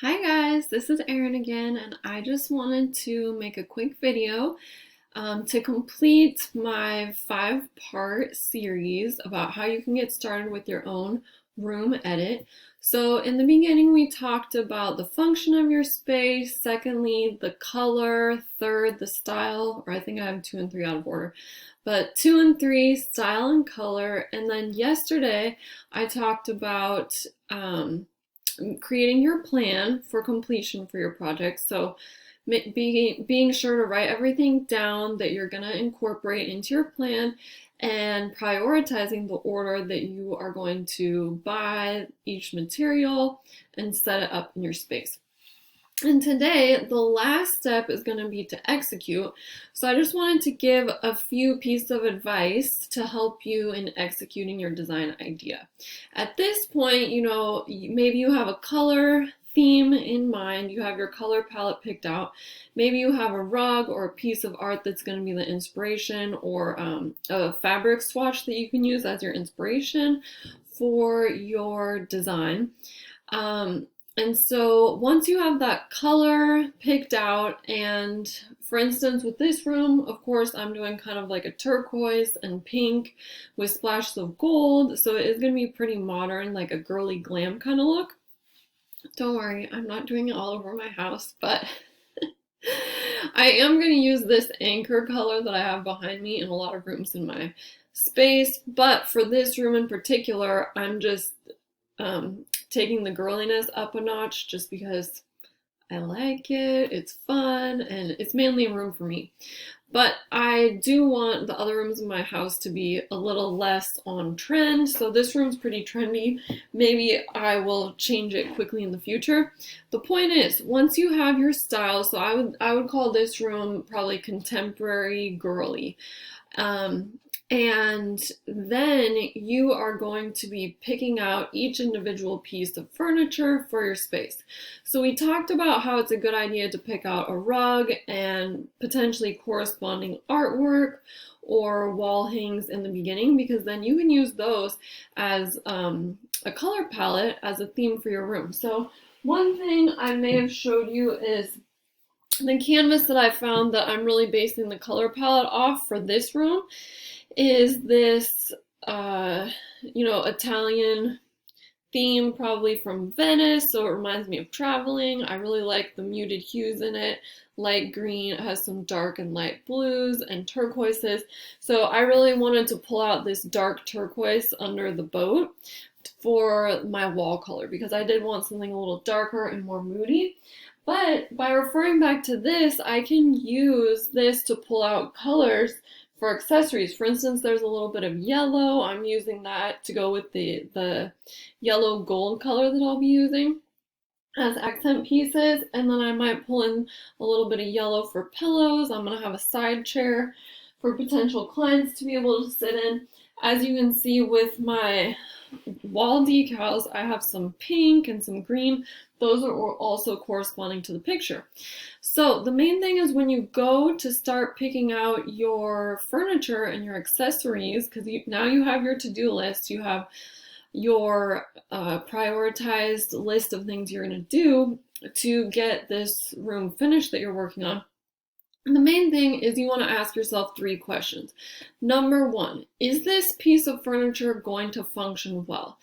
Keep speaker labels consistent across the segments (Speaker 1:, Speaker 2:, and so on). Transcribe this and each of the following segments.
Speaker 1: Hi guys, this is Erin again, and I just wanted to make a quick video to complete my 5-part series about how you can get started with your own room edit. So in the beginning we talked about the function of your space, secondly the color, third the style, or I think I have 2 and 3 out of order, but 2 and 3 style and color, and then yesterday I talked about creating your plan for completion for your project. So being sure to write everything down that you're going to incorporate into your plan and prioritizing the order that you are going to buy each material and set it up in your space. And today, the last step is going to be to execute. So I just wanted to give a few pieces of advice to help you in executing your design idea. At this point, maybe you have a color theme in mind, you have your color palette picked out, maybe you have a rug or a piece of art that's going to be the inspiration, or a fabric swatch that you can use as your inspiration for your design. And so once you have that color picked out, and for instance with this room, of course I'm doing kind of like a turquoise and pink with splashes of gold, so it is going to be pretty modern, like a girly glam kind of look. Don't worry, I'm not doing it all over my house, but I am going to use this anchor color that I have behind me in a lot of rooms in my space, but for this room in particular, I'm just taking the girliness up a notch just because I like it, it's fun, and it's mainly a room for me. But I do want the other rooms in my house to be a little less on trend, so this room's pretty trendy. Maybe I will change it quickly in the future. The point is, once you have your style, so I would call this room probably contemporary girly. And then you are going to be picking out each individual piece of furniture for your space. So we talked about how it's a good idea to pick out a rug and potentially corresponding artwork or wall hangs in the beginning, because then you can use those as a color palette as a theme for your room. So one thing I may have showed you is the canvas that I found that I'm really basing the color palette off for this room is this, Italian theme, probably from Venice, so it reminds me of traveling. I really like the muted hues in it. Light green, it has some dark and light blues and turquoises. So I really wanted to pull out this dark turquoise under the boat for my wall color because I did want something a little darker and more moody. But by referring back to this, I can use this to pull out colors for accessories. For instance, there's a little bit of yellow. I'm using that to go with the yellow gold color that I'll be using as accent pieces. And then I might pull in a little bit of yellow for pillows. I'm going to have a side chair for potential clients to be able to sit in. As you can see with my wall decals, I have some pink and some green. Those are also corresponding to the picture. So the main thing is when you go to start picking out your furniture and your accessories, because now you have your to-do list, you have your prioritized list of things you're going to do to get this room finished that you're working on. And the main thing is you want to ask yourself 3 questions. Number 1, is this piece of furniture going to function well?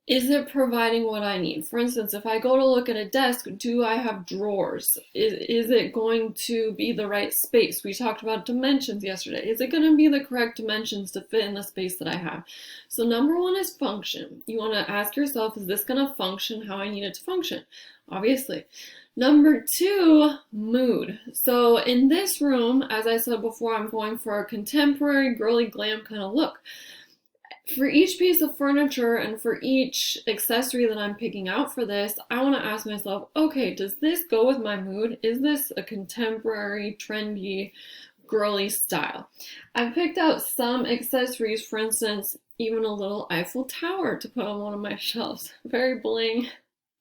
Speaker 1: Is it providing what I need? For instance, if I go to look at a desk, do I have drawers? Is it going to be the right space? We talked about dimensions yesterday. Is it going to be the correct dimensions to fit in the space that I have? So number 1 is function. You want to ask yourself, is this going to function how I need it to function? Obviously. Number 2, mood. So in this room, as I said before, I'm going for a contemporary, girly glam kind of look. For each piece of furniture and for each accessory that I'm picking out for this, I want to ask myself, okay, does this go with my mood? Is this a contemporary, trendy, girly style? I've picked out some accessories, for instance, even a little Eiffel Tower to put on one of my shelves. Very bling,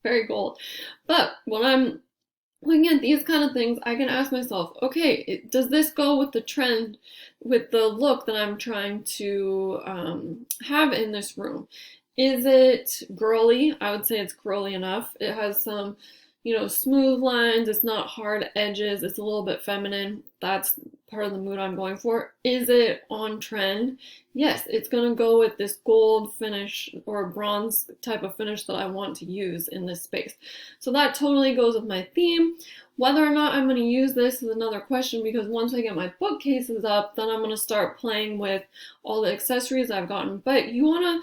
Speaker 1: very gold. But when I'm looking at these kind of things, I can ask myself, okay, does this go with the trend, with the look that I'm trying to have in this room? Is it girly? I would say it's girly enough. It has some, smooth lines, it's not hard edges, it's a little bit feminine. That's part of the mood I'm going for. Is it on trend? Yes, it's gonna go with this gold finish or bronze type of finish that I want to use in this space. So that totally goes with my theme. Whether or not I'm gonna use this is another question, because once I get my bookcases up, then I'm gonna start playing with all the accessories I've gotten. But you wanna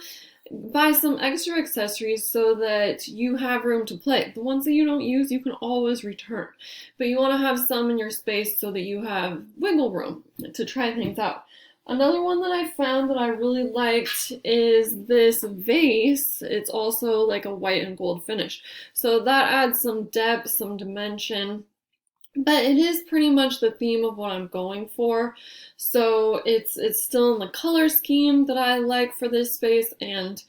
Speaker 1: buy some extra accessories so that you have room to play. The ones that you don't use, you can always return. But you want to have some in your space so that you have wiggle room to try things out. Another one that I found that I really liked is this vase. It's also like a white and gold finish. So that adds some depth, some dimension. But it is pretty much the theme of what I'm going for. So it's still in the color scheme that I like for this space, and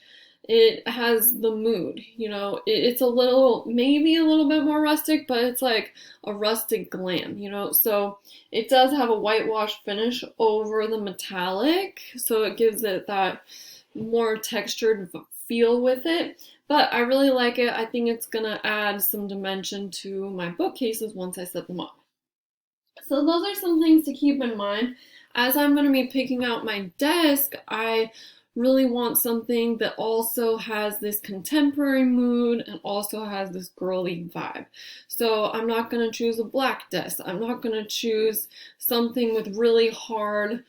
Speaker 1: it has the mood. It's a little, maybe a little bit more rustic, but it's like a rustic glam, So it does have a whitewash finish over the metallic, so it gives it that more textured feel with it. But I really like it. I think it's gonna add some dimension to my bookcases once I set them up. So those are some things to keep in mind. As I'm gonna be picking out my desk, I really want something that also has this contemporary mood and also has this girly vibe. So I'm not gonna choose a black desk. I'm not gonna choose something with really hard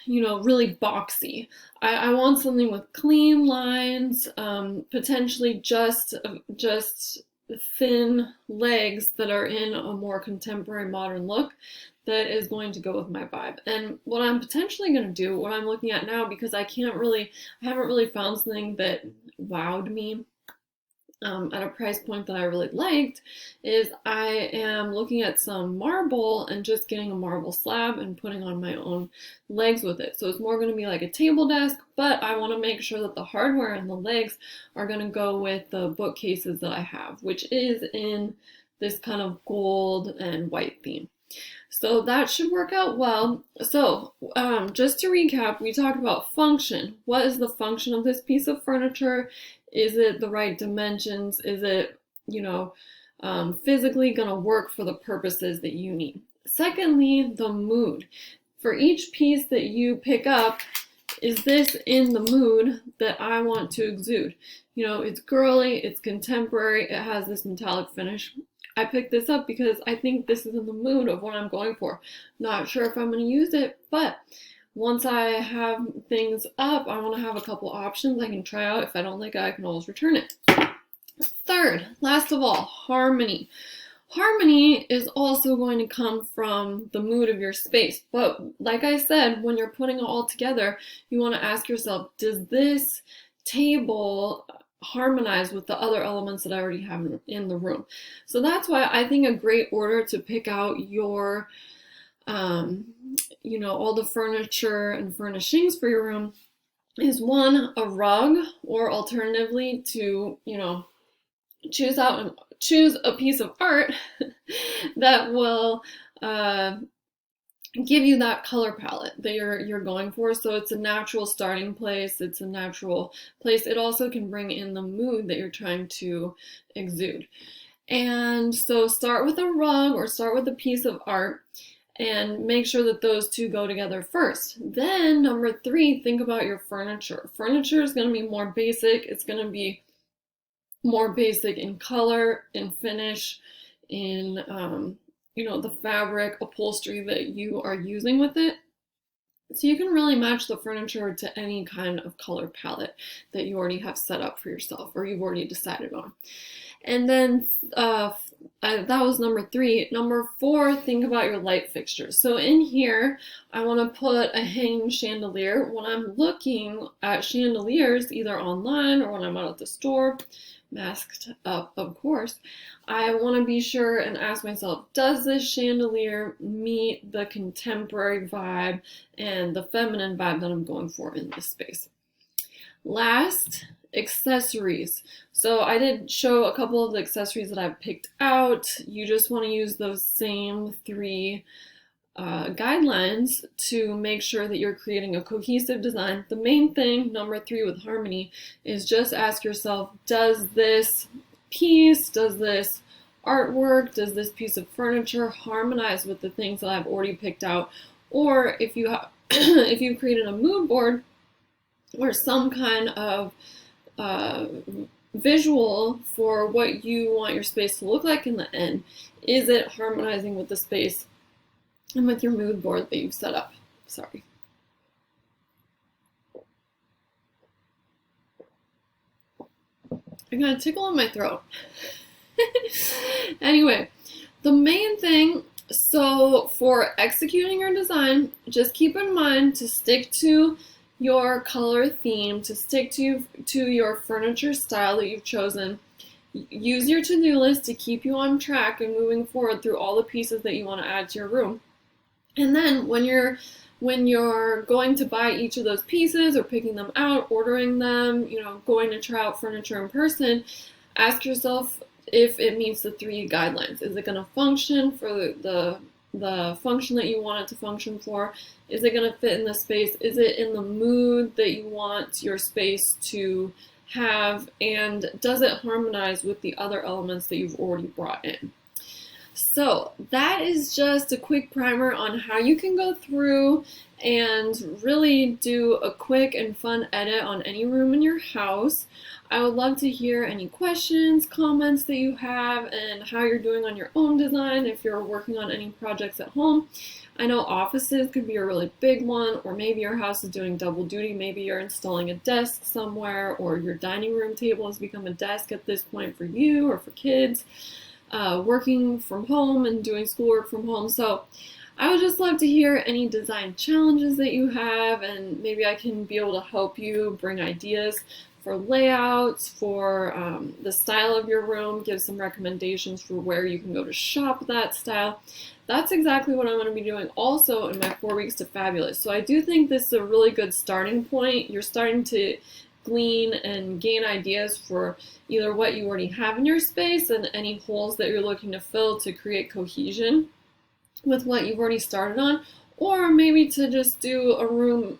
Speaker 1: really boxy. I want something with clean lines, potentially just thin legs that are in a more contemporary modern look that is going to go with my vibe. And what I'm potentially going to do, what I'm looking at now, because I haven't really found something that wowed me at a price point that I really liked, is I am looking at some marble and just getting a marble slab and putting on my own legs with it. So it's more going to be like a table desk, but I want to make sure that the hardware and the legs are going to go with the bookcases that I have, which is in this kind of gold and white theme. So that should work out well. So just to recap, we talked about function. What is the function of this piece of furniture? Is it the right dimensions? Is it, physically gonna work for the purposes that you need? Secondly, the mood. For each piece that you pick up, is this in the mood that I want to exude? It's girly, it's contemporary, it has this metallic finish. I picked this up because I think this is in the mood of what I'm going for. Not sure if I'm going to use it, but once I have things up, I want to have a couple options I can try out. If I don't like it, I can always return it. Third, last of all, harmony. Harmony is also going to come from the mood of your space. But like I said, when you're putting it all together, you want to ask yourself, does this table harmonize with the other elements that I already have in the room? So that's why I think a great order to pick out your all the furniture and furnishings for your room is, one, a rug, or alternatively to, choose a piece of art that will give you that color palette that you're going for. So it's a natural starting place, it's a natural place. It also can bring in the mood that you're trying to exude. And so start with a rug or start with a piece of art and make sure that those two go together first. Then number 3, think about your furniture. Furniture is going to be more basic. It's going to be more basic in color, in finish, in the fabric, upholstery that you are using with it. So you can really match the furniture to any kind of color palette that you already have set up for yourself or you've already decided on. And then that was number 3. Number 4, think about your light fixtures. So in here, I want to put a hanging chandelier. When I'm looking at chandeliers, either online or when I'm out at the store, masked up, of course, I want to be sure and ask myself, does this chandelier meet the contemporary vibe and the feminine vibe that I'm going for in this space? Last, accessories. So I did show a couple of the accessories that I've picked out. You just want to use those same 3 guidelines to make sure that you're creating a cohesive design. The main thing, number 3 with harmony, is just ask yourself, does this piece, does this artwork, does this piece of furniture harmonize with the things that I've already picked out? Or if you have, if you've created a mood board or some kind of visual for what you want your space to look like in the end, is it harmonizing with the space and with your mood board that you've set up? Sorry. I got a tickle in my throat. Anyway, the main thing, so for executing your design, just keep in mind to stick to your color theme, to stick to your furniture style that you've chosen. Use your to-do list to keep you on track and moving forward through all the pieces that you want to add to your room. And then when you're going to buy each of those pieces or picking them out, ordering them, going to try out furniture in person, ask yourself if it meets the 3 guidelines. Is it going to function for the function that you want it to function for? Is it going to fit in the space? Is it in the mood that you want your space to have? And does it harmonize with the other elements that you've already brought in? So that is just a quick primer on how you can go through and really do a quick and fun edit on any room in your house. I would love to hear any questions, comments that you have, and how you're doing on your own design if you're working on any projects at home. I know offices could be a really big one, or maybe your house is doing double duty. Maybe you're installing a desk somewhere, or your dining room table has become a desk at this point for you or for kids. Working from home and doing schoolwork from home. So I would just love to hear any design challenges that you have, and maybe I can be able to help you bring ideas for layouts, for the style of your room, give some recommendations for where you can go to shop that style. That's exactly what I'm going to be doing also in my 4 weeks to Fabulous. So I do think this is a really good starting point. You're starting to glean and gain ideas for either what you already have in your space and any holes that you're looking to fill to create cohesion with what you've already started on, or maybe to just do a room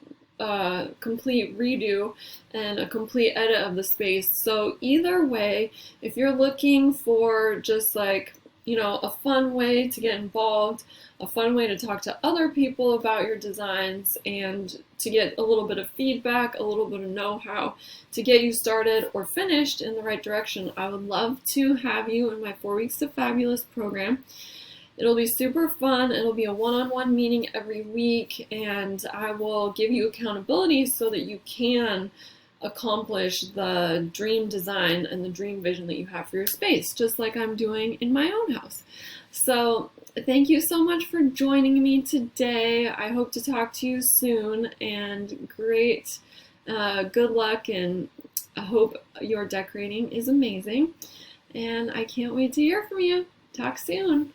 Speaker 1: complete redo and a complete edit of the space. So either way, if you're looking for just like, a fun way to get involved, a fun way to talk to other people about your designs, and to get a little bit of feedback, a little bit of know-how to get you started or finished in the right direction, I would love to have you in my 4 Weeks to Fabulous program. It'll be super fun. It'll be a one-on-one meeting every week, and I will give you accountability so that you can accomplish the dream design and the dream vision that you have for your space, just like I'm doing in my own house. So thank you so much for joining me today. I hope to talk to you soon, and good luck, and I hope your decorating is amazing, and I can't wait to hear from you. Talk soon.